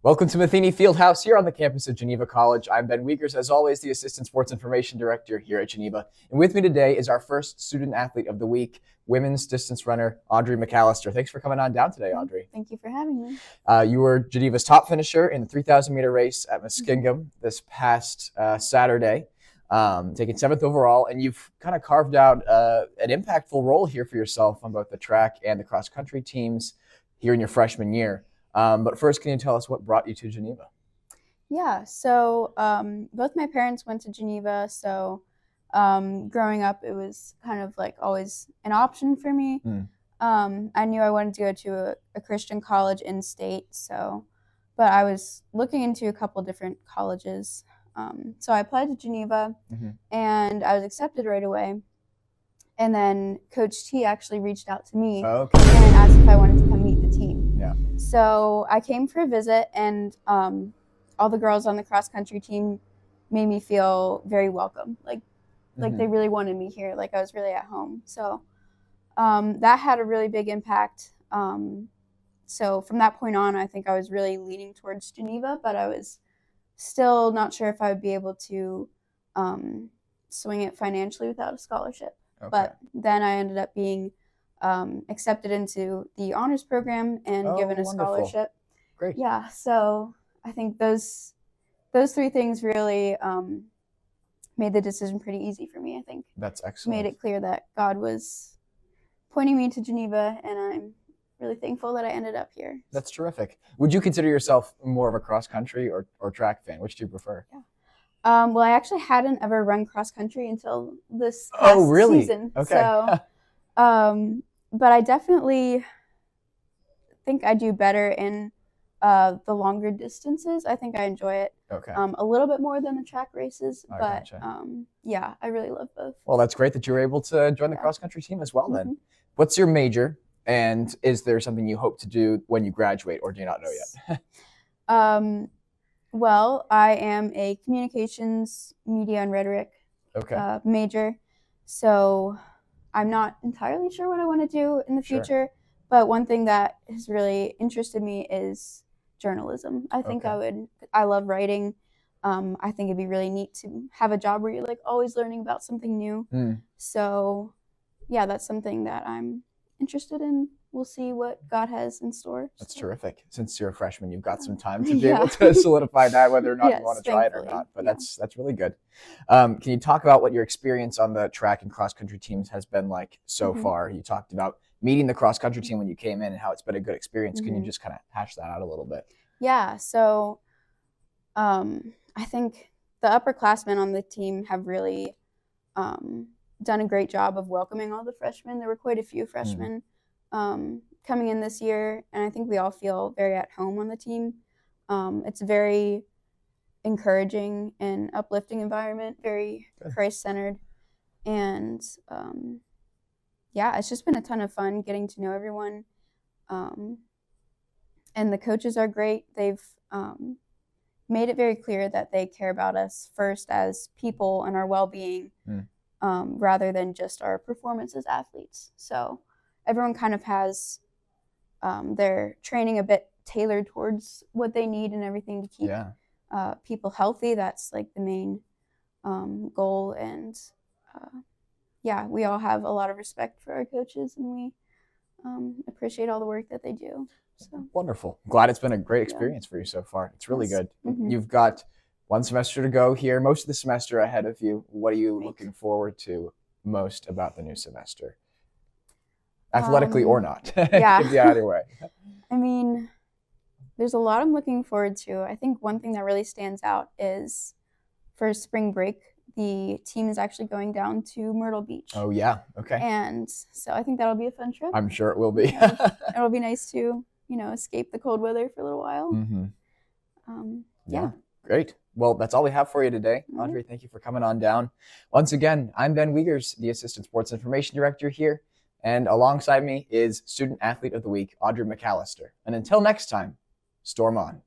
Welcome to Matheny Fieldhouse here on the campus of Geneva College. I'm Ben Wiegers, as always, the Assistant Sports Information Director here at Geneva. And with me today is our first Student Athlete of the Week, women's distance runner, Audrey McAlister. Thanks for coming on down today, Audrey. Thank you for having me. You were Geneva's top finisher in the 3,000-meter race at Muskingum this past Saturday, taking 7th overall, and you've kind of carved out an impactful role here for yourself on both the track and the cross-country teams here in your freshman year. But first, can you tell us what brought you to Geneva? Yeah, so both my parents went to Geneva, so growing up, it was kind of like always an option for me. I knew I wanted to go to a Christian college in state, but I was looking into a couple different colleges. So I applied to Geneva, and I was accepted right away. And then Coach T actually reached out to me and asked if I wanted to come meet the team. So I came for a visit, and all the girls on the cross-country team made me feel very welcome. Like they really wanted me here. Like I was really at home. So that had a really big impact. So from that point on, I think I was really leaning towards Geneva, but I was still not sure if I would be able to swing it financially without a scholarship. But then I ended up being accepted into the honors program and given a scholarship. Great. Yeah, so I think those three things really made the decision pretty easy for me, I think. That's excellent. Made it clear that God was pointing me to Geneva, and I'm really thankful that I ended up here. That's terrific. Would you consider yourself more of a cross-country or track fan? Which do you prefer? Yeah. Well, I actually hadn't ever run cross-country until this past season. Okay. So, but I definitely think I do better in the longer distances. I think I enjoy it a little bit more than the track races. Yeah, I really love both. Well, that's great that you were able to join the cross-country team as well then. What's your major, and is there something you hope to do when you graduate, or do you not know yet? Well, I am a communications, media, and rhetoric major, so I'm not entirely sure what I want to do in the future, but one thing that has really interested me is journalism. I think I love writing. I think it'd be really neat to have a job where you're like always learning about something new. So yeah, that's something that I'm interested in. We'll see what God has in store. That's terrific. Since you're a freshman, you've got some time to be able to solidify that, whether or not you want to try it or not. But that's really good. Can you talk about what your experience on the track and cross-country teams has been like so far? You talked about meeting the cross-country team when you came in and how it's been a good experience. Can you just kind of hash that out a little bit? Yeah. So I think the upperclassmen on the team have really done a great job of welcoming all the freshmen. There were quite a few freshmen coming in this year, and I think we all feel very at home on the team. It's a very encouraging and uplifting environment, very Christ-centered, and yeah, it's just been a ton of fun getting to know everyone, and the coaches are great. They've made it very clear that they care about us first as people and our well-being, rather than just our performance as athletes. So everyone kind of has their training a bit tailored towards what they need and everything to keep people healthy. That's like the main goal. And yeah, we all have a lot of respect for our coaches, and we appreciate all the work that they do. So. Wonderful. Glad it's been a great experience for you so far. It's really good. You've got one semester to go here, most of the semester ahead of you. What are you looking forward to most about the new semester? Athletically or not. Yeah. Could be either way. I mean, there's a lot I'm looking forward to. I think one thing that really stands out is for spring break, the team is actually going down to Myrtle Beach. Oh, yeah. Okay. And so I think that'll be a fun trip. I'm sure it will be. It'll be nice to, escape the cold weather for a little while. Yeah. Great. Well, that's all we have for you today. Audrey, thank you for coming on down. Once again, I'm Ben Wiegers, the Assistant Sports Information Director here. And alongside me is Student Athlete of the Week, Audrey McAlister. And until next time, storm on.